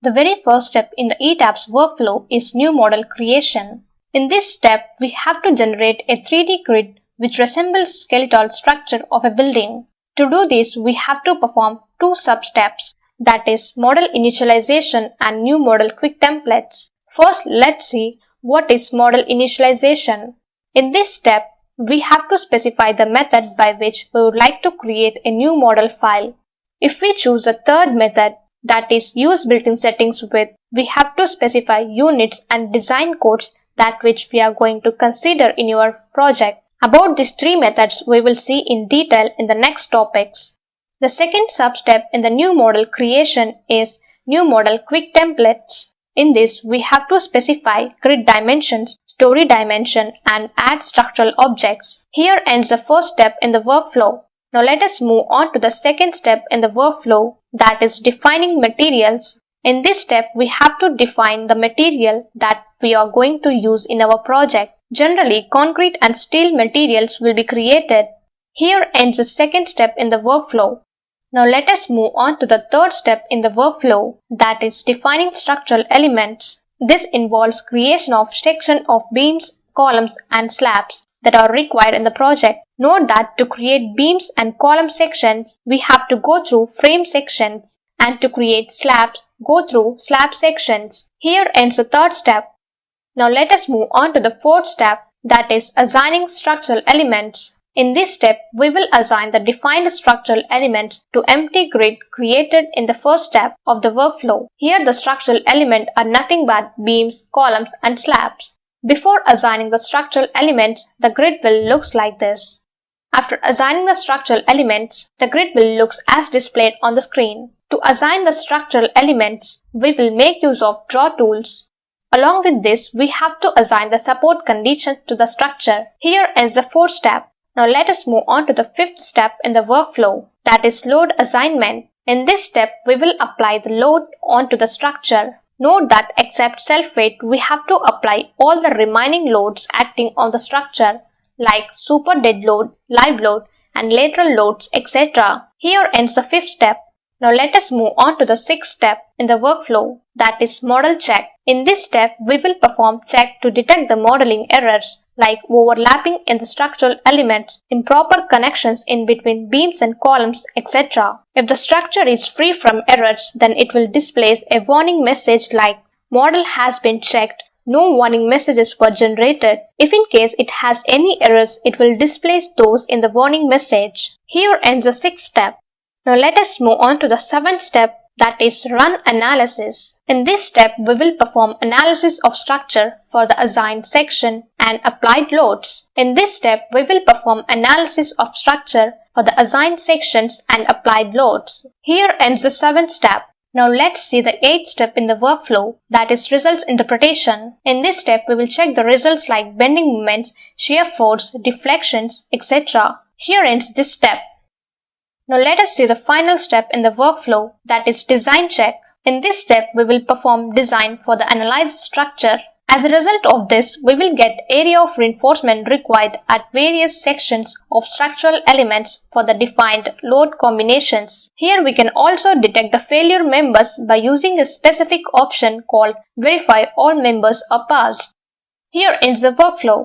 The very first step in the Etabs workflow is new model creation. In this step, we have to generate a 3D grid which resembles skeletal structure of a building. To do this, we have to perform two sub-steps, that is model initialization and new model quick templates. First, let's see what is model initialization. In this step, we have to specify the method by which we would like to create a new model file. If we choose the third method, that is use built-in settings with, we have to specify units and design codes that which we are going to consider in your project. About these three methods we will see in detail in the next topics. The second sub-step in the new model creation is new model quick templates. In this, we have to specify grid dimensions, story dimension, and add structural objects. Here ends the first step in the workflow. Now let us move on to the second step in the workflow, that is defining materials. In this step, we have to define the material that we are going to use in our project. Generally, concrete and steel materials will be created. Here ends the second step in the workflow. Now let us move on to the third step in the workflow, that is defining structural elements. This involves creation of section of beams, columns, and slabs that are required in the project. Note that to create beams and column sections, we have to go through frame sections, and to create slabs, go through slab sections. Here ends the third step. Now let us move on to the fourth step, that is assigning structural elements. In this step, we will assign the defined structural elements to empty grid created in the first step of the workflow. Here the structural elements are nothing but beams, columns, and slabs. Before assigning the structural elements, the grid will look like this. After assigning the structural elements, the grid will look as displayed on the screen. To assign the structural elements, we will make use of draw tools. Along with this, we have to assign the support conditions to the structure. Here ends the fourth step. Now let us move on to the fifth step in the workflow, that is load assignment. In this step, we will apply the load onto the structure. Note that except self-weight, we have to apply all the remaining loads acting on the structure, like super dead load, live load, and lateral loads, etc. Here ends the fifth step. Now let us move on to the sixth step in the workflow, that is model check. In this step, we will perform check to detect the modeling errors like overlapping in the structural elements, improper connections in between beams and columns, etc. If the structure is free from errors, then it will display a warning message like model has been checked. No warning messages were generated. If in case it has any errors, it will display those in the warning message. Here ends the sixth step. Now let us move on to the seventh step, that is run analysis. In this step, we will perform analysis of structure for the assigned section and applied loads. In this step, we will perform analysis of structure for the assigned sections and applied loads. Here ends the seventh step. Now let's see the eighth step in the workflow, that is results interpretation. In this step, we will check the results like bending moments, shear force, deflections, etc. Here ends this step. Now let us see the final step in the workflow, that is design check. In this step, we will perform design for the analyzed structure. As a result of this, we will get area of reinforcement required at various sections of structural elements for the defined load combinations. Here we can also detect the failure members by using a specific option called verify all members are passed. Here ends the workflow.